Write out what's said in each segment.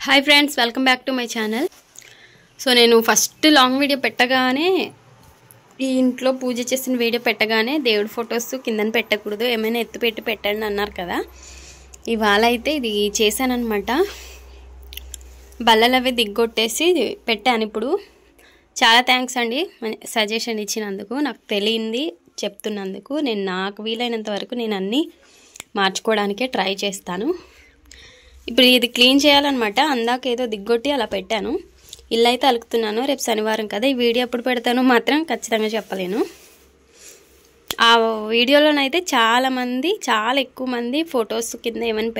Hi friends welcome back to my channel. So నేను first long video పెట్టగానే ఈ ఇంట్లో పూజ చేసిన వీడియో పెట్టగానే దేవుడి ఫోటోస్ కిందన పెట్టకూడదు ఏమైనా ఎత్తు పెట్టి పెట్టండి అన్నారు కదా। ఇవాళ అయితే ఇది చేశాను అన్నమాట। బల్లలవి దిగ్గొట్టేసి పెట్టాను। ఇప్పుడు చాలా థాంక్స్ అండి సజెషన్ ఇచ్చినందుకు, నాకు తెలియంది చెప్తున్నందుకు। నేను నాకు వీలైనంత వరకు నేను అన్ని మార్చుకోవడానికే ట్రై చేస్తాను। ఇప్పుడు ఇది క్లీన్ చేయాలన్నమాట। అందాక ఏదో దిగ్గొట్టి అలా పెట్టాను। ఇల్లు అయితే అలుకుతున్నాను। రేపు శనివారం కదా, ఈ వీడియో ఎప్పుడు పెడతానో మాత్రం ఖచ్చితంగా చెప్పలేను। ఆ వీడియోలోనైతే చాలా ఎక్కువ మంది ఫొటోస్ కింద ఏమైనా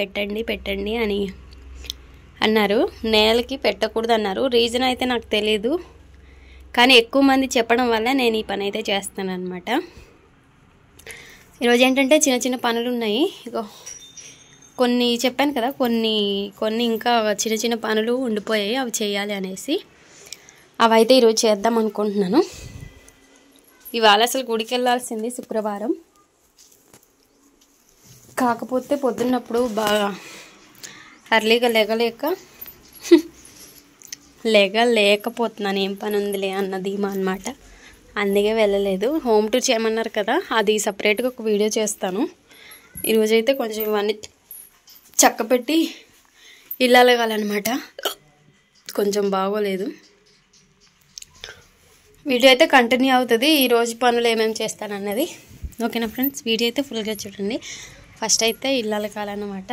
పెట్టండి అని అన్నారు। నేలకి పెట్టకూడదు అన్నారు। రీజన్ అయితే నాకు తెలియదు, కానీ ఎక్కువ మంది చెప్పడం వల్ల నేను ఈ పని అయితే చేస్తాను అన్నమాట। ఈరోజు ఏంటంటే చిన్న చిన్న పనులు ఉన్నాయి। ఇగో కొన్ని చెప్పాను కదా, కొన్ని ఇంకా చిన్న చిన్న పనులు ఉండిపోయాయి, అవి చేయాలి అనేసి అవి అయితే ఈరోజు చేద్దాం అనుకుంటున్నాను। ఇవాళ అసలు గుడికి వెళ్ళాల్సింది శుక్రవారం, కాకపోతే పొద్దున్నప్పుడు బాగా అర్లీగా లేకపోతున్నాను। ఏం పని ఉందిలే అన్న ధీమా అన్నమాట, అందుకే వెళ్ళలేదు। హోమ్ టూర్ చేయమన్నారు కదా, అది సపరేట్గా ఒక వీడియో చేస్తాను। ఈరోజైతే కొంచెం ఇవన్నీ చక్కపెట్టి ఇల్లు అలగాలన్నమాట, కొంచెం బాగోలేదు। వీడియో అయితే కంటిన్యూ అవుతుంది, ఈరోజు పనులు ఏమేమి చేస్తానన్నది। ఓకేనా ఫ్రెండ్స్, వీడియో అయితే ఫుల్గా చూడండి। ఫస్ట్ అయితే ఇల్లు అలగాలన్నమాట।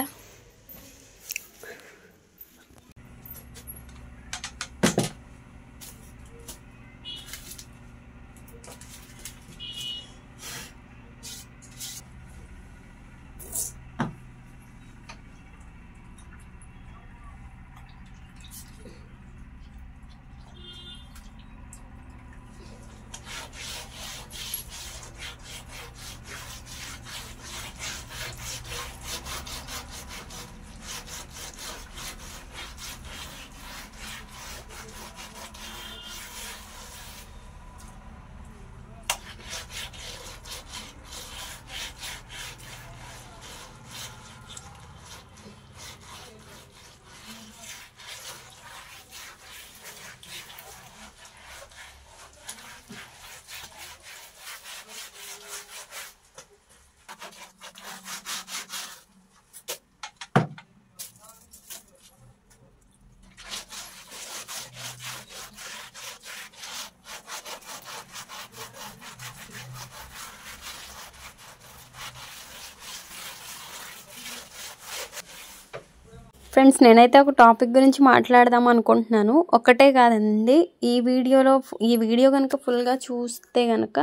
ఫ్రెండ్స్, నేనైతే ఒక టాపిక్ గురించి మాట్లాడదాం అనుకుంటున్నాను। ఒకటే కాదండి, ఈ వీడియో కనుక ఫుల్గా చూస్తే కనుక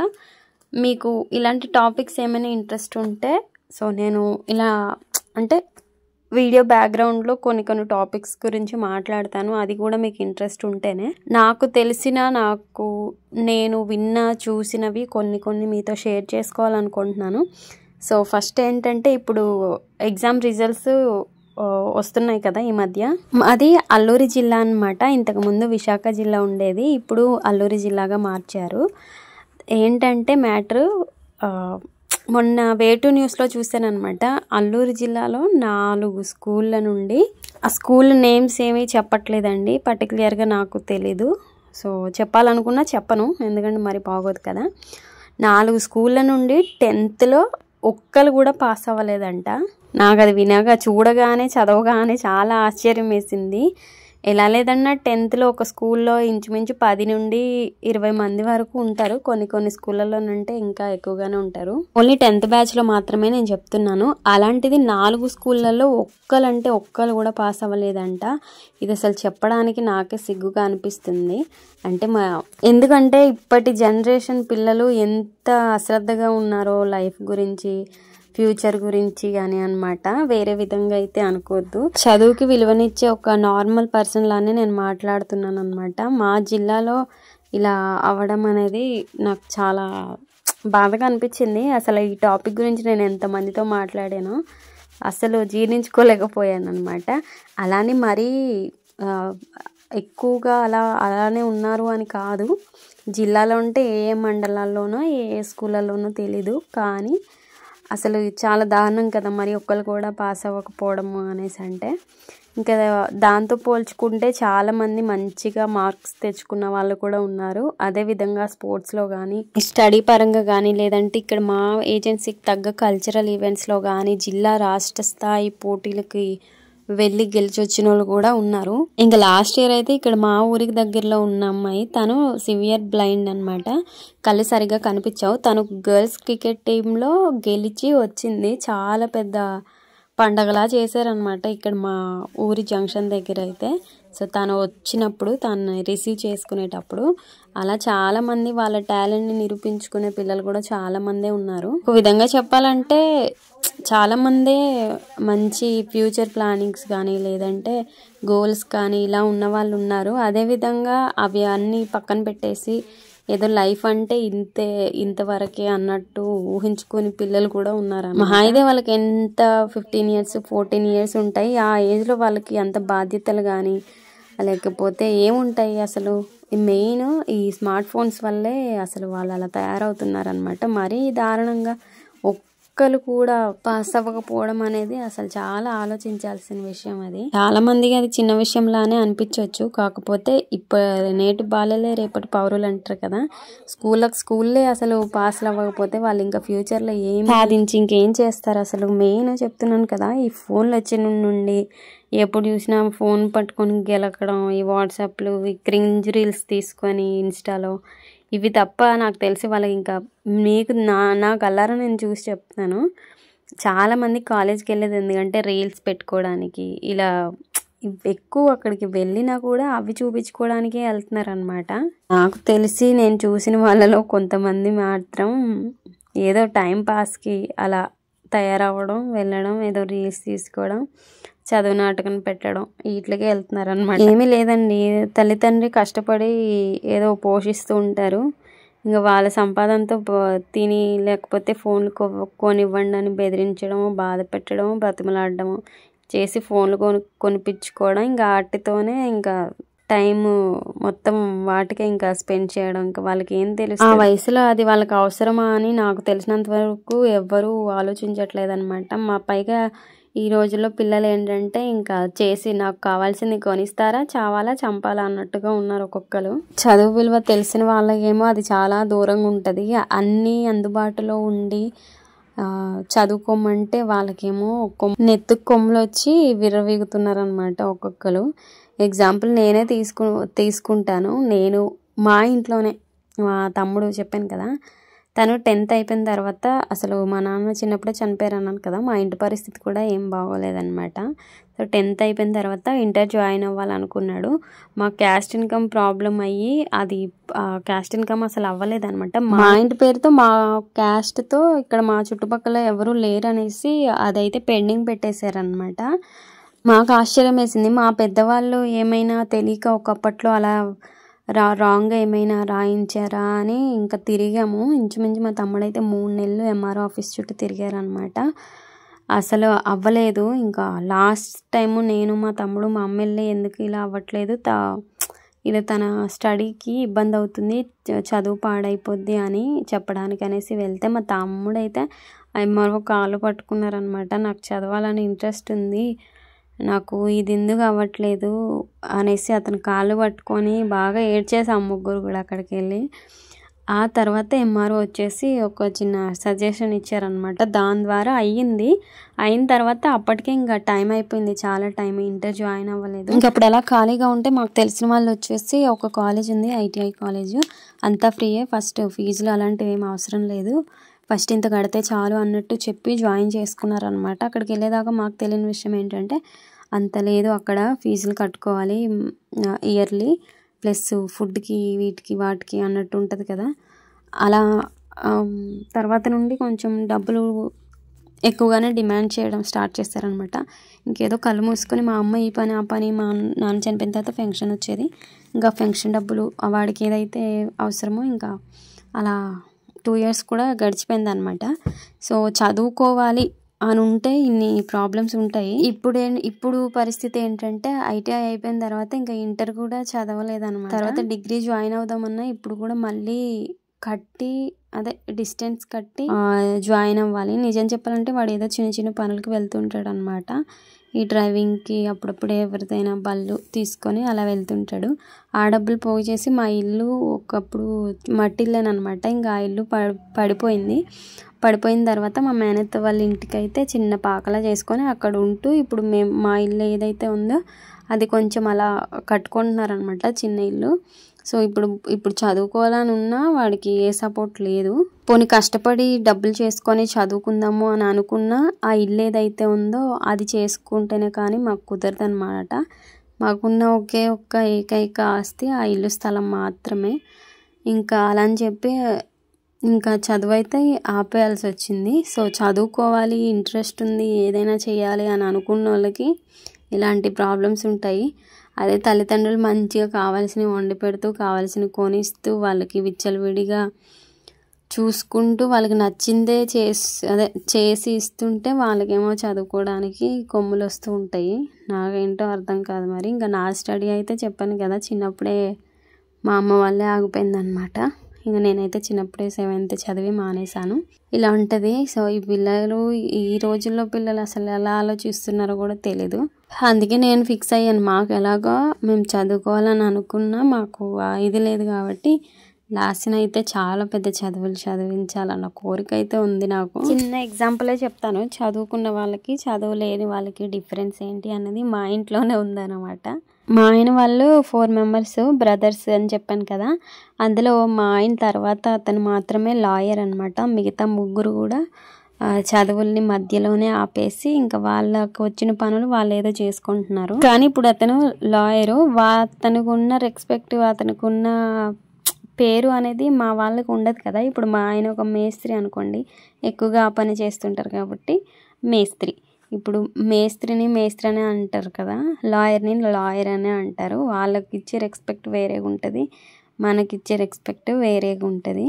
మీకు ఇలాంటి టాపిక్స్ ఏమైనా ఇంట్రెస్ట్ ఉంటే, సో నేను ఇలా అంటే వీడియో బ్యాక్గ్రౌండ్లో కొన్ని టాపిక్స్ గురించి మాట్లాడతాను, అది కూడా మీకు ఇంట్రెస్ట్ ఉంటేనే। నేను విన్న చూసినవి కొన్ని మీతో షేర్ చేసుకోవాలనుకుంటున్నాను। సో ఫస్ట్ ఏంటంటే, ఇప్పుడు ఎగ్జామ్ రిజల్ట్స్ వస్తున్నాయి కదా ఈ మధ్య। అది అల్లూరి జిల్లా అన్నమాట, ఇంతకుముందు విశాఖ జిల్లా ఉండేది, ఇప్పుడు అల్లూరి జిల్లాగా మార్చారు। ఏంటంటే మ్యాటర్, మొన్న వేటు న్యూస్లో చూసానమాట। అల్లూరి జిల్లాలో 4 స్కూళ్ళ నుండి, ఆ స్కూల్ నేమ్స్ ఏమీ చెప్పట్లేదండి, పర్టికులర్గా నాకు తెలీదు। సో చెప్పాలనుకున్నా చెప్పను, ఎందుకంటే మరి బాగోదు కదా। 4 స్కూళ్ళ నుండి 10th ఒక్కరు కూడా పాస్ అవ్వలేదంట। నాకు అది చూడగానే చదవగానే చాలా ఆశ్చర్యం వేసింది। ఎలా లేదన్నా 10th ఒక స్కూల్లో ఇంచుమించు 10 నుండి 20 మంది వరకు ఉంటారు, కొన్ని స్కూళ్ళలోనంటే ఇంకా ఎక్కువగానే ఉంటారు। ఓన్లీ 10th బ్యాచ్లో మాత్రమే నేను చెప్తున్నాను। అలాంటిది 4 స్కూళ్ళల్లో ఒక్కరు కూడా పాస్ అవ్వలేదంట। ఇది అసలు చెప్పడానికి నాకే సిగ్గుగా అనిపిస్తుంది। ఎందుకంటే ఇప్పటి జనరేషన్ పిల్లలు ఎంత అశ్రద్ధగా ఉన్నారో లైఫ్ గురించి, ఫ్యూచర్ గురించి కానీ అన్నమాట, వేరే విధంగా అయితే అనుకోవద్దు। చదువుకి విలువనిచ్చే ఒక నార్మల్ పర్సన్ లానే నేను మాట్లాడుతున్నాను అన్నమాట। మా జిల్లాలో ఇలా అవ్వడం అనేది నాకు చాలా బాధగా అనిపించింది। అసలు ఈ టాపిక్ గురించి నేను ఎంతమందితో మాట్లాడానో అసలు జీర్ణించుకోలేకపోయాను అన్నమాట। అలానే మరీ ఎక్కువగా అలానే ఉన్నారు అని కాదు, జిల్లాలో ఉంటే ఏ మండలాల్లోనో ఏ స్కూళ్ళలోనో తెలీదు, కానీ అసలు చాలా దారుణం కదా మరి ఒక్కరు కూడా పాస్ అవ్వకపోవడము అనేసి అంటే। ఇంకా దాంతో పోల్చుకుంటే చాలామంది మంచిగా మార్క్స్ తెచ్చుకున్న వాళ్ళు కూడా ఉన్నారు. అదేవిధంగా స్పోర్ట్స్లో కానీ స్టడీ పరంగా కానీ లేదంటే ఇక్కడ మా ఏజెన్సీకి తగ్గ కల్చరల్ ఈవెంట్స్లో కానీ జిల్లా రాష్ట్ర స్థాయి పోటీలకి వెళ్ళి గెలిచి వచ్చిన వాళ్ళు కూడా ఉన్నారు. ఇంకా లాస్ట్ ఇయర్ అయితే ఇక్కడ మా ఊరికి దగ్గరలో ఉన్న అమ్మాయి, తను సివియర్ బ్లైండ్ అనమాట, కళ్ళు సరిగా కనిపించావు. తను గర్ల్స్ క్రికెట్ టీంలో గెలిచి వచ్చింది. చాలా పెద్ద పండగలా చేశారనమాట ఇక్కడ మా ఊరి జంక్షన్ దగ్గర అయితే. సో తను వచ్చినప్పుడు తను రిసీవ్ చేసుకునేటప్పుడు అలా చాలామంది వాళ్ళ టాలెంట్ని నిరూపించుకునే పిల్లలు కూడా చాలామందే ఉన్నారు. ఒక విధంగా చెప్పాలంటే చాలామందే మంచి ఫ్యూచర్ ప్లానింగ్స్ కానీ లేదంటే గోల్స్ కానీ ఇలా ఉన్న వాళ్ళు ఉన్నారు. అదేవిధంగా అవి అన్నీ పక్కన పెట్టేసి ఏదో లైఫ్ అంటే ఇంతవరకే అన్నట్టు ఊహించుకుని పిల్లలు కూడా ఉన్నారు. మహా అయితే వాళ్ళకి ఎంత 15 years 14 years ఉంటాయి. ఆ ఏజ్లో వాళ్ళకి అంత బాధ్యతలు కానీ లేకపోతే ఏముంటాయి అసలు. మెయిన్ ఈ స్మార్ట్ ఫోన్స్ వల్లే అసలు వాళ్ళు అలా తయారవుతున్నారనమాట. మరీ దారుణంగా ఒక్కరు కూడా పాస్ అవ్వకపోవడం అనేది అసలు చాలా ఆలోచించాల్సిన విషయం. అది చాలా మందికి అది చిన్న విషయంలానే అనిపించవచ్చు. కాకపోతే నేటి బాలలే రేపటి పౌరులు అంటారు కదా. స్కూల్లే అసలు పాస్లు అవ్వకపోతే వాళ్ళు ఇంకా ఫ్యూచర్లో ఏం సాధించి ఇంకేం చేస్తారు అసలు. మెయిన్ చెప్తున్నాను కదా, ఈ ఫోన్లు వచ్చిన నుండి ఎప్పుడు చూసినా ఫోన్ పట్టుకొని గెలకడం, ఈ వాట్సాప్లు, ఈ క్రింజ్ రీల్స్ తీసుకొని ఇన్స్టాలో, ఇవి తప్ప నాకు తెలిసి వాళ్ళకి ఇంకా నా కళ్ళారా నేను చూసి చెప్తున్నాను. చాలామంది కాలేజ్కి వెళ్ళేది ఎందుకంటే రీల్స్ పెట్టుకోవడానికి, ఇలా ఎక్కువ అక్కడికి వెళ్ళినా కూడా అవి చూపించుకోవడానికే వెళ్తున్నారు అనమాట. నాకు తెలిసి నేను చూసిన వాళ్ళలో కొంతమంది మాత్రం ఏదో టైం పాస్కి అలా తయారవ్వడం, వెళ్ళడం, ఏదో రీల్స్ తీసుకోవడం, చదువు నాటకం పెట్టడం, వీటికే వెళ్తున్నారు అనమాట. ఏమీ లేదండి, తల్లిదండ్రి కష్టపడి ఏదో పోషిస్తూ ఉంటారు. ఇంకా వాళ్ళ సంపాదనతో తిని లేకపోతే ఫోన్లు కొనివ్వండి అని బెదిరించడం, బాధ పెట్టడం, బ్రతిమలాడడం చేసి ఫోన్లు కొనిపించుకోవడం, ఇంకా వాటితోనే ఇంకా టైం మొత్తం వాటికే ఇంకా స్పెండ్ చేయడం. ఇంకా వాళ్ళకి ఏం తెలుసు ఆ వయసులో అది వాళ్ళకి అవసరమా అని నాకు తెలిసినంత వరకు ఎవ్వరూ ఆలోచించట్లేదు అనమాట. పైగా ఈ రోజుల్లో పిల్లలు ఏంటంటే ఇంకా చేసి నాకు కావాల్సింది కొనిస్తారా, చావాలా, చంపాలా అన్నట్టుగా ఉన్నారు ఒక్కొక్కరు. చదువు విలువ తెలిసిన వాళ్ళకేమో అది చాలా దూరంగా ఉంటుంది. అన్నీ అందుబాటులో ఉండి చదువుకోమంటే వాళ్ళకేమో నెత్తుకు కొమ్ములు వచ్చి విర్రవీగుతున్నారు అనమాట ఒక్కొక్కరు. ఎగ్జాంపుల్ నేనే తీసుకుంటాను. నేను మా ఇంట్లోనే మా తమ్ముడు చెప్పాను కదా, తను 10th అయిపోయిన తర్వాత అసలు మా నాన్న చిన్నప్పుడే చనిపోయారు అన్నాను కదా, మా ఇంటి పరిస్థితి కూడా ఏం బాగోలేదన్నమాట. సో 10th అయిపోయిన తర్వాత ఇంటర్ జాయిన్ అవ్వాలనుకున్నాడు. మా క్యాస్ట్ ఇన్కమ్ ప్రాబ్లం అయ్యి అది క్యాస్ట్ ఇన్కమ్ అసలు అవ్వలేదన్నమాట. మా ఇంటి పేరుతో మా క్యాస్ట్తో ఇక్కడ మా చుట్టుపక్కల ఎవరూ లేరు అనేసి అదైతే పెండింగ్ పెట్టేశారనమాట. మాకు ఆశ్చర్యం వేసింది. మా పెద్దవాళ్ళు ఏమైనా తెలియక ఒకప్పట్లో అలా రాంగ్గా ఏమైనా రాయించారా అని ఇంకా తిరిగాము. ఇంచుమించు మా తమ్ముడైతే 3 నెలలు ఎంఆర్ఓ ఆఫీస్ చుట్టూ తిరిగారనమాట. అసలు అవ్వలేదు. ఇంకా లాస్ట్ టైము నేను మా తమ్ముడు మా అమ్మ వెళ్ళి ఎందుకు ఇలా అవ్వట్లేదు, ఇలా తన స్టడీకి ఇబ్బంది అవుతుంది, చదువు పాడైపోద్ది అని చెప్పడానికి అనేసి వెళ్తే మా తమ్ముడైతే ఎంఆర్ఓ కాళ్ళు పట్టుకున్నారనమాట. నాకు చదవాలని ఇంట్రెస్ట్ ఉంది, నాకు ఇది ఎందుకు అవ్వట్లేదు అనేసి అతను కాళ్ళు పట్టుకొని బాగా ఏడ్చేసాం ముగ్గురు కూడా అక్కడికి వెళ్ళి. ఆ తర్వాత ఎంఆర్ఓ వచ్చేసి ఒక చిన్న సజెషన్ ఇచ్చారనమాట. దాని ద్వారా అయిన తర్వాత అప్పటికే ఇంకా టైం అయిపోయింది, చాలా టైం, ఇంటర్ జాయిన్ అవ్వలేదు. ఇంకా అప్పుడు అలా ఖాళీగా ఉంటే మాకు తెలిసిన వాళ్ళు వచ్చేసి ఒక కాలేజ్ ఉంది, ITI కాలేజ్, అంతా ఫ్రీయే, ఫస్ట్ ఫీజులు అలాంటివి ఏం అవసరం లేదు, ఫస్ట్ ఇంత కడితే చాలు అన్నట్టు చెప్పి జాయిన్ చేసుకున్నారనమాట. అక్కడికి వెళ్ళేదాకా మాకు తెలియని విషయం ఏంటంటే అంత లేదు, అక్కడ ఫీజులు కట్టుకోవాలి ఇయర్లీ, ప్లస్ ఫుడ్కి వీటికి వాటికి అన్నట్టు ఉంటుంది కదా. అలా తర్వాత నుండి కొంచెం డబ్బులు ఎక్కువగానే డిమాండ్ చేయడం స్టార్ట్ చేస్తారనమాట. ఇంకేదో కళ్ళు మూసుకొని మా అమ్మ ఈ పని ఆ పని, మా నాన్న చనిపోయిన తర్వాత ఫంక్షన్ వచ్చేది, ఇంకా ఫంక్షన్ డబ్బులు వాడికి ఏదైతే అవసరమో ఇంకా అలా 2 years కూడా గడిచిపోయింది అనమాట. సో చదువుకోవాలి అని ఉంటే ఇన్ని ప్రాబ్లమ్స్ ఉంటాయి. ఇప్పుడు పరిస్థితి ఏంటంటే ITI అయిపోయిన తర్వాత ఇంకా ఇంటర్ కూడా చదవలేదన్నమాట. తర్వాత డిగ్రీ జాయిన్ అవుదామన్నా ఇప్పుడు కూడా మళ్ళీ కట్టి డిస్టెన్స్ కట్టి జాయిన్ అవ్వాలి. నిజం చెప్పాలంటే వాడు ఏదో చిన్న చిన్న పనులకి వెళ్తుంటాడు అనమాట. ఈ డ్రైవింగ్కి అప్పుడప్పుడు ఎవరిదైనా బళ్ళు తీసుకొని అలా వెళ్తుంటాడు. ఆ డబ్బులు పోగు చేసి మా ఇల్లు ఒకప్పుడు మట్టి ఇల్లేనమాట. ఇంకా ఆ ఇల్లు పడిపోయిన తర్వాత మా మేనత్త వాళ్ళ ఇంటికైతే చిన్న పాకలా చేసుకొని అక్కడ ఉంటూ ఇప్పుడు మా ఇల్లు ఏదైతే ఉందో అది కొంచెం అలా కట్టుకుంటున్నారనమాట, చిన్న ఇల్లు. సో ఇప్పుడు చదువుకోవాలని ఉన్నా వాడికి ఏ సపోర్ట్ లేదు. పోనీ కష్టపడి డబ్బులు చేసుకొని చదువుకుందాము అని అనుకున్నా ఆ ఇల్లు ఏదైతే ఉందో అది చేసుకుంటేనే కానీ మాకు కుదరదు అనమాట. మాకున్న ఒకే ఒక్క ఏకైక ఆస్తి ఆ ఇల్లు స్థలం మాత్రమే. ఇంకా అలా అని చెప్పి ఇంకా చదువు అయితే ఆపేయాల్సి వచ్చింది. సో చదువుకోవాలి, ఇంట్రెస్ట్ ఉంది, ఏదైనా చేయాలి అని అనుకున్న వాళ్ళకి ఇలాంటి ప్రాబ్లమ్స్ ఉంటాయి. అదే తల్లిదండ్రులు మంచిగా కావాల్సినవి వండి పెడుతూ కావాల్సినవి కొనిస్తూ వాళ్ళకి విచ్చలవిడిగా చూసుకుంటూ వాళ్ళకి నచ్చిందే చేసి ఇస్తుంటే వాళ్ళకేమో చదువుకోవడానికి కొమ్ములు వస్తూ ఉంటాయి. నాకేంటో అర్థం కాదు మరి. ఇంకా నా స్టడీ అయితే చెప్పాను కదా, చిన్నప్పుడే మా అమ్మ వాళ్ళే ఆగిపోయిందనమాట. ఇంకా నేనైతే చిన్నప్పుడే 7th చదివి మానేశాను. ఇలా ఉంటుంది. సో ఈ పిల్లలు, ఈ రోజుల్లో పిల్లలు అసలు ఎలా ఆలోచిస్తున్నారో కూడా తెలీదు. అందుకే నేను ఫిక్స్ అయ్యాను, మాకు ఎలాగో మేము చదువుకోవాలని అనుకున్నా మాకు ఇది లేదు కాబట్టి లాస్ట్ని అయితే చాలా పెద్ద చదువులు చదివించాలన్న కోరిక అయితే ఉంది నాకు. చిన్న ఎగ్జాంపులే చెప్తాను. చదువుకున్న వాళ్ళకి చదువు లేని వాళ్ళకి డిఫరెన్స్ ఏంటి అన్నది మా ఇంట్లోనే ఉందన్నమాట. మా ఆయన వాళ్ళు 4 members బ్రదర్స్ అని చెప్పాను కదా, అందులో మా ఆయన తర్వాత అతను మాత్రమే లాయర్ అనమాట. మిగతా 3 కూడా చదువుల్ని మధ్యలోనే ఆపేసి ఇంకా వాళ్ళకు వచ్చిన పనులు వాళ్ళు ఏదో చేసుకుంటున్నారు. కానీ ఇప్పుడు అతను లాయరు, అతనికి ఉన్న రెస్పెక్ట్, అతనికి ఉన్న పేరు అనేది మా వాళ్ళకి ఉండదు కదా. ఇప్పుడు మా ఆయన ఒక మేస్త్రి అనుకోండి, ఎక్కువగా ఆ పని చేస్తుంటారు కాబట్టి మేస్త్రి. ఇప్పుడు మేస్త్రి అనే అంటారు కదా, లాయర్ని లాయర్ అనే అంటారు. వాళ్ళకి ఇచ్చే రెస్పెక్ట్ వేరేగా ఉంటుంది, మనకిచ్చే రెస్పెక్ట్ వేరేగా ఉంటుంది.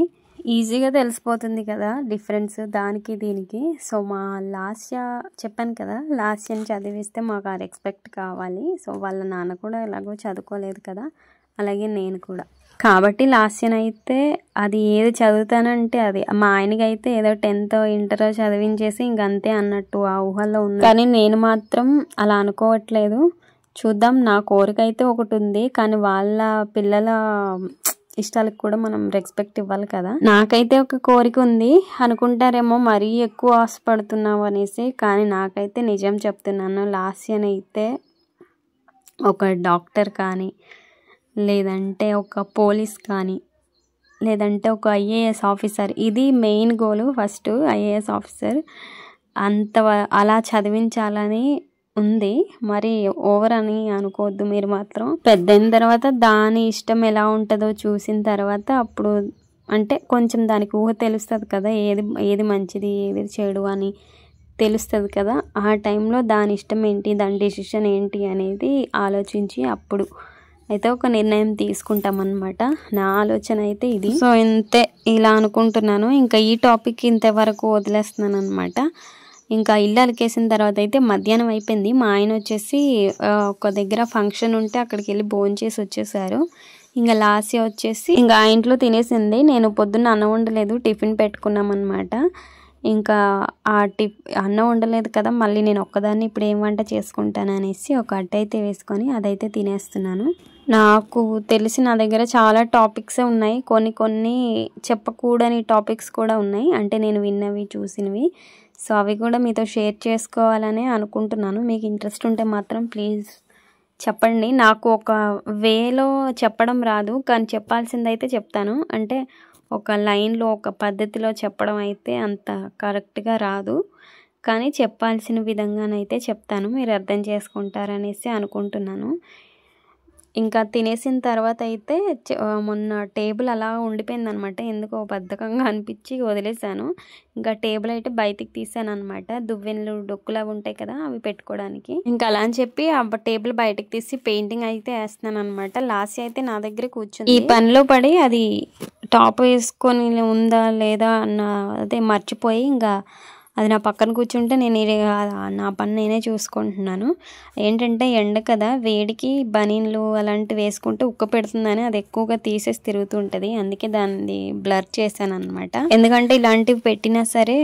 ఈజీగా తెలిసిపోతుంది కదా డిఫరెన్స్ దానికి దీనికి. సో మా లాస్య చెప్పాను కదా, లాస్యని చదివిస్తే మాకు ఆ రెస్పెక్ట్ కావాలి. సో వాళ్ళ నాన్న కూడా ఎలాగో చదువుకోలేదు కదా, అలాగే నేను కూడా. కాబట్టి లాస్యనైతే అది ఏది చదువుతానంటే అది, మా ఆయనకైతే ఏదో 10th ఇంటర్ చదివించేసి ఇంకంతే అన్నట్టు ఆ ఊహల్లో ఉంది. కానీ నేను మాత్రం అలా అనుకోవట్లేదు. చూద్దాం. నా కోరిక అయితే ఒకటి ఉంది, కానీ వాళ్ళ పిల్లల ఇష్టాలకు కూడా మనం రెస్పెక్ట్ ఇవ్వాలి కదా. నాకైతే ఒక కోరిక ఉంది. అనుకుంటారేమో మరీ ఎక్కువ ఆశపడుతున్నావు అనేసి, కానీ నాకైతే నిజం చెప్తున్నాను, లాస్యనైతే ఒక డాక్టర్ కానీ, లేదంటే ఒక పోలీస్ కానీ, లేదంటే ఒక IAS ఆఫీసర్, ఇది మెయిన్ గోలు. ఫస్ట్ IAS ఆఫీసర్ అలా చదివించాలని ఉంది. మరి ఓవర్ అని అనుకోవద్దు మీరు మాత్రం. పెద్ద అయిన తర్వాత దాని ఇష్టం ఎలా ఉంటుందో చూసిన తర్వాత అప్పుడు అంటే కొంచెం దానికి ఊహ తెలుస్తుంది కదా, ఏది మంచిది ఏది చెడు అని తెలుస్తుంది కదా. ఆ టైంలో దాని ఇష్టం ఏంటి, దాని డెసిషన్ ఏంటి అనేది ఆలోచించి అప్పుడు అయితే ఒక నిర్ణయం తీసుకుంటామన్నమాట. నా ఆలోచన అయితే ఇది. సో ఇంతే, ఇలా అనుకుంటున్నాను. ఇంకా ఈ టాపిక్ ఇంతవరకు వదిలేస్తున్నాను అనమాట. ఇంకా ఇల్లు అలికేసిన తర్వాత అయితే మధ్యాహ్నం అయిపోయింది. మా ఆయన వచ్చేసి ఒక దగ్గర ఫంక్షన్ ఉంటే అక్కడికి వెళ్ళి భోంచేసి వచ్చేసారు. ఇంకా లాస్య వచ్చేసి ఇంకా ఆ ఇంట్లో తినేసింది. నేను పొద్దున్న అన్నం వండలేదు, టిఫిన్ పెట్టుకున్నాం అనమాట. ఇంకా అన్నం వండలేదు కదా, మళ్ళీ నేను ఒక్కదాన్ని ఇప్పుడు ఏం వంట చేసుకుంటాను అనేసి ఒక అట్ట అయితే వేసుకొని అదైతే తినేస్తున్నాను. నాకు తెలిసి నా దగ్గర చాలా టాపిక్సే ఉన్నాయి, కొన్ని చెప్పకూడని టాపిక్స్ కూడా ఉన్నాయి, అంటే నేను విన్నవి చూసినవి. సో అవి కూడా మీతో షేర్ చేసుకోవాలని అనుకుంటున్నాను. మీకు ఇంట్రెస్ట్ ఉంటే మాత్రం ప్లీజ్ చెప్పండి. నాకు ఒక వేలో చెప్పడం రాదు, కానీ చెప్పాల్సిందైతే చెప్తాను. అంటే ఒక లైన్లో ఒక పద్ధతిలో చెప్పడం అయితే అంత కరెక్ట్గా రాదు, కానీ చెప్పాల్సిన విధంగానైతే చెప్తాను, మీరు అర్థం చేసుకుంటారనేసి అనుకుంటున్నాను. ఇంకా తినేసిన తర్వాత అయితే మొన్న టేబుల్ అలా ఉండిపోయింది అనమాట. ఎందుకో బద్ధకంగా అనిపించి వదిలేసాను. ఇంకా టేబుల్ అయితే బయటికి తీసాను అనమాట. దువ్వెనలు డొక్కులా ఉంటాయి కదా, అవి పెట్టుకోవడానికి. ఇంకా అలా అని చెప్పి ఆ టేబుల్ బయటకు తీసి పెయింటింగ్ అయితే వేస్తున్నాను అనమాట. లాస్ట్ అయితే నా దగ్గర కూర్చుంది. ఈ పనిలో పడి అది టాప్ వేసుకొని ఉందా లేదా అన్న అదే మర్చిపోయి ఇంకా అది నా పక్కన కూర్చుంటే నేను నా పని నేనే చూసుకుంటున్నాను. ఏంటంటే ఎండ కదా, వేడికి బనీన్లు అలాంటివి వేసుకుంటే ఉక్క పెడుతుందని అది ఎక్కువగా తీసేసి తిరుగుతూ ఉంటుంది. అందుకే దాన్ని బ్లర్ చేశాను అనమాట. ఎందుకంటే ఇలాంటివి పెట్టినా సరే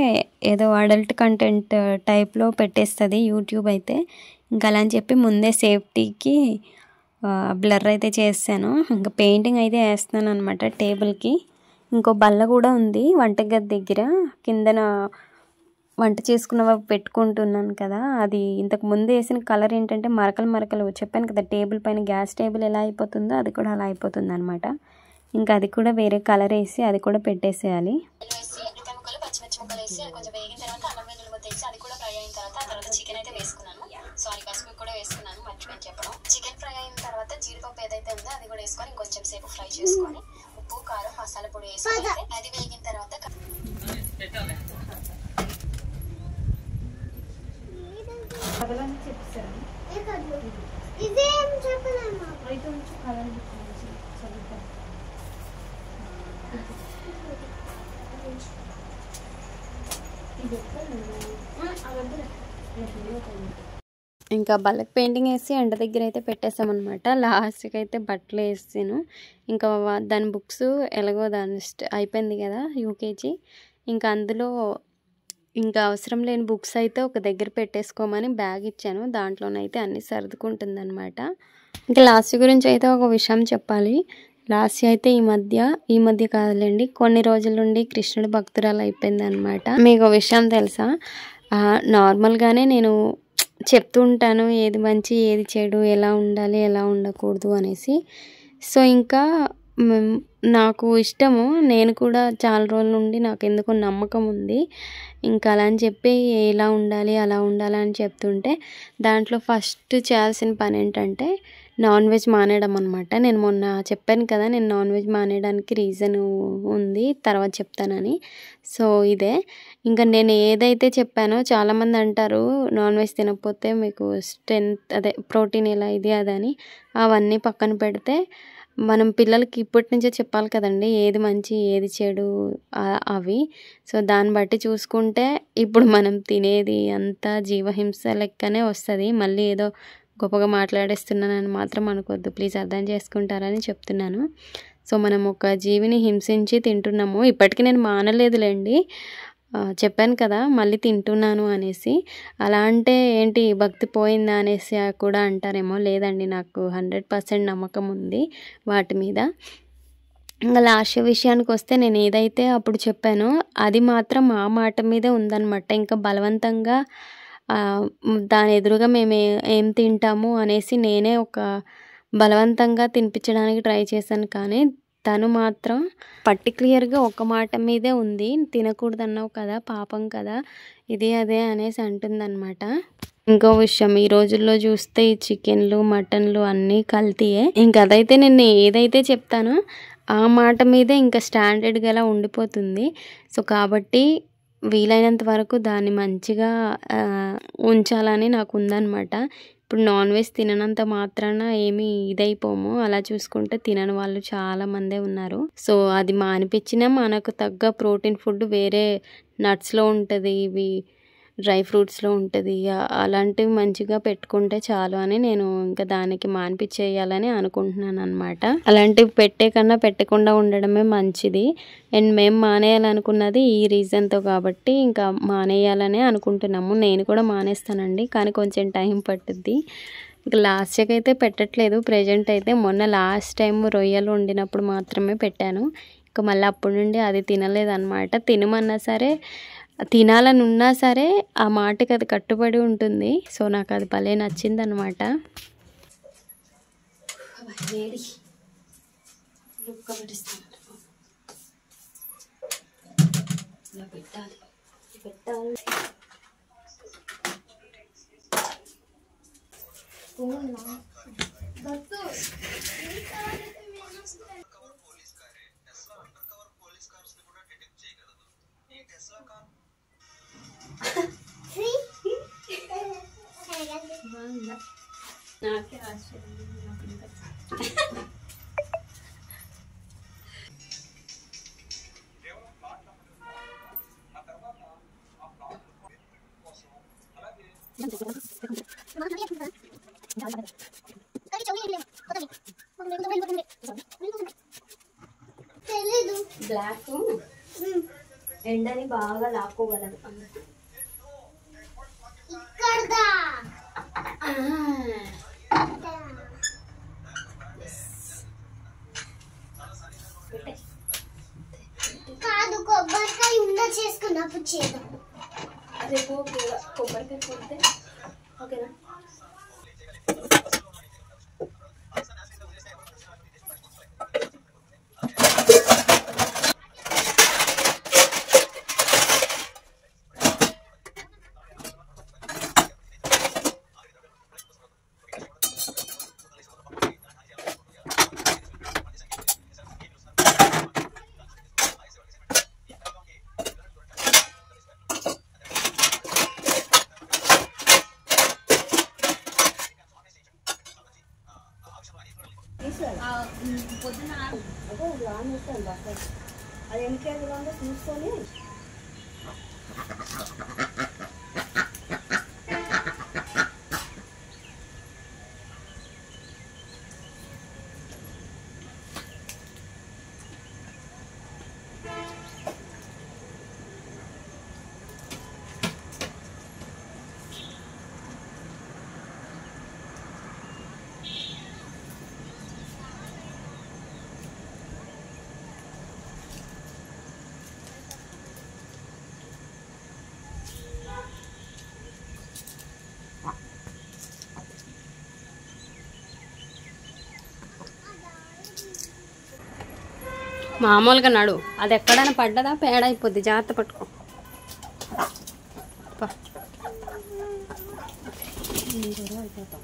ఏదో అడల్ట్ కంటెంట్ టైప్లో పెట్టేస్తుంది యూట్యూబ్ అయితే. ఇంకా అలా అని చెప్పి ముందే సేఫ్టీకి బ్లర్ అయితే చేస్తాను. ఇంకా పెయింటింగ్ అయితే వేస్తున్నాను అనమాట టేబుల్కి. ఇంకో బల్ల కూడా ఉంది వంటగది దగ్గర, కిందన వంట చేసుకున్న పెట్టుకుంటున్నాను కదా. అది ఇంతకు ముందు వేసిన కలర్ ఏంటంటే మరకలు మరకలు, చెప్పాను కదా టేబుల్ పైన గ్యాస్ టేబుల్ ఎలా అయిపోతుందో అది కూడా అలా అయిపోతుంది అనమాట. ఇంకా అది కూడా వేరే కలర్ వేసి అది కూడా పెట్టేసేయాలి. పచ్చిమిర్చి ముక్కలు వేసి అది కొంచెం వేగిన తర్వాత అల్లం వెల్లుల్లి ముద్ద వేసి అది కూడా ఫ్రై అయిన తర్వాత ఆ తర్వాత చికెన్ అయితే వేసుకున్నాను. సారీ, పసుపు కూడా వేసుకున్నాను, మర్చిపోయి చెప్పడం. చికెన్ ఫ్రై అయిన తర్వాత జీడిపప్పు ఏదైతే ఉందో అది కూడా వేసుకొని ఇంకొంచెం సేపు ఫ్రై చేసుకొని ఉప్పు కారం మసాలా పొడి వేసుకొని అది వేగిన తర్వాత ఇంకా బల్లకి పెయింటింగ్ వేసి ఎండ దగ్గర అయితే పెట్టేసామన్నమాట. లాస్ట్కి అయితే బట్టలు వేసాను. ఇంకా దాని బుక్స్ ఎలాగో దాని అయిపోయింది కదా యూకేజీ. ఇంకా అందులో ఇంకా అవసరం లేని బుక్స్ అయితే ఒక దగ్గర పెట్టేసుకోమని బ్యాగ్ ఇచ్చాను. దాంట్లోనైతే అన్నీ సర్దుకుంటుంది అనమాట. ఇంకా లాస్ట్ గురించి అయితే ఒక విషయం చెప్పాలి. లాస్ట్ అయితే ఈ మధ్య కాదులేండి, కొన్ని రోజుల నుండి కృష్ణుడి భక్తురాలు అయిపోయింది అనమాట. మీకు విషయం తెలుసా? నార్మల్గానే నేను చెప్తూ ఉంటాను ఏది మంచి ఏది చెడు, ఎలా ఉండాలి ఎలా ఉండకూడదు అనేసి. సో ఇంకా నాకు ఇష్టము, నేను కూడా చాలా రోజుల నుండి నాకు ఎందుకో నమ్మకం ఉంది. ఇంకా అలా అని చెప్పి ఎలా ఉండాలి అలా ఉండాలి అని చెప్తుంటే దాంట్లో ఫస్ట్ చేయాల్సిన పని ఏంటంటే నాన్ వెజ్ మానేయడం అనమాట. నేను మొన్న చెప్పాను కదా నేను నాన్ వెజ్ మానేయడానికి రీజన్ ఉంది, తర్వాత చెప్తానని. సో ఇదే ఇంకా నేను ఏదైతే చెప్పానో చాలామంది అంటారు నాన్ వెజ్ తినకపోతే మీకు స్ట్రెంత్ అదే ప్రోటీన్ ఎలా ఇది అదని. అవన్నీ పక్కన పెడితే మనం పిల్లలకి ఇప్పటి నుంచే చెప్పాలి కదండి ఏది మంచి ఏది చెడు అవి. సో దాన్ని బట్టి చూసుకుంటే ఇప్పుడు మనం తినేది అంతా జీవహింస లెక్కనే వస్తుంది. మళ్ళీ ఏదో గొప్పగా మాట్లాడేస్తున్నానని మాత్రం అనుకోవద్దు, ప్లీజ్ అర్థం చేసుకుంటారని చెప్తున్నాను. సో మనం ఒక జీవిని హింసించి తింటున్నాము. ఇప్పటికీ నేను మానలేదులేండి, చెప్పాను కదా మళ్ళీ తింటున్నాను అనేసి. అలా అంటే ఏంటి భక్తి పోయిందా అనేసి కూడా అంటారేమో. లేదండి, నాకు 100% నమ్మకం ఉంది వాటి మీద. ఇంకా లాస్ట్ విషయానికి వస్తే నేను ఏదైతే అప్పుడు చెప్పానో అది మాత్రం ఆ మాట మీదే ఉందన్నమాట. ఇంకా బలవంతంగా దాని ఎదురుగా మేము ఏం తింటాము అనేసి నేనే ఒక బలవంతంగా తినిపించడానికి ట్రై చేశాను. కానీ తను మాత్రం పర్టిక్యులర్గా ఒక మాట మీదే ఉంది. తినకూడదన్నావు కదా, పాపం కదా, ఇది అదే అనేసి అంటుందన్నమాట. ఇంకో విషయం, ఈ రోజుల్లో చూస్తే ఈ చికెన్లు మటన్లు అన్నీ కల్తీయే. ఇంక అదైతే నేను ఏదైతే చెప్తానో ఆ మాట మీదే ఇంకా స్టాండర్డ్గా అలా ఉండిపోతుంది. సో కాబట్టి వీలైనంత వరకు దాన్ని మంచిగా ఉంచాలని నాకు ఉందన్నమాట. ఇప్పుడు నాన్ వెజ్ తిననంత మాత్రాన ఏమీ ఇదైపోము. అలా చూసుకుంటే తినని వాళ్ళు చాలామందే ఉన్నారు. సో అది మానిపించినా మనకు తగ్గ ప్రోటీన్ ఫుడ్ వేరే నట్స్లో ఉంటుంది, ఇవి డ్రై ఫ్రూట్స్లో ఉంటుంది. అలాంటివి మంచిగా పెట్టుకుంటే చాలు అని నేను ఇంకా దానికి మానిపించేయాలని అనుకుంటున్నాను అనమాట. అలాంటివి పెట్టే కన్నా పెట్టకుండా ఉండడమే మంచిది. అండ్ మేము మానేయాలనుకున్నది ఈ రీజన్తో కాబట్టి ఇంకా మానేయాలనే అనుకుంటున్నాము. నేను కూడా మానేస్తానండి, కానీ కొంచెం టైం పట్టుద్ది. ఇంకా లాస్ట్కి అయితే పెట్టట్లేదు ప్రెజెంట్ అయితే. మొన్న లాస్ట్ టైం రొయ్యలు వండినప్పుడు మాత్రమే పెట్టాను. ఇంకా మళ్ళీ అప్పటి నుండి అది తినలేదన్నమాట. తినమన్నా సరే తినాలని ఉన్నా సరే ఆ మాటకి అది కట్టుబడి ఉంటుంది. సో నాకు అది భలే నచ్చింది అనమాట. నాకే బ్లాక్ ఎండని బాగా లాక్కోగలదు. రేపు కొబ్బరికాయ కొడితే ఓకేనా. పొద్దున అదే లాన్ వేస్తాను బస్ అది ఎన్నికేదో చూసుకొని మామూలుగా నడు. అది ఎక్కడైనా పడ్డదా పేడ అయిపోద్ది, జాగ్రత్త పట్టుకో. అయిపోతాం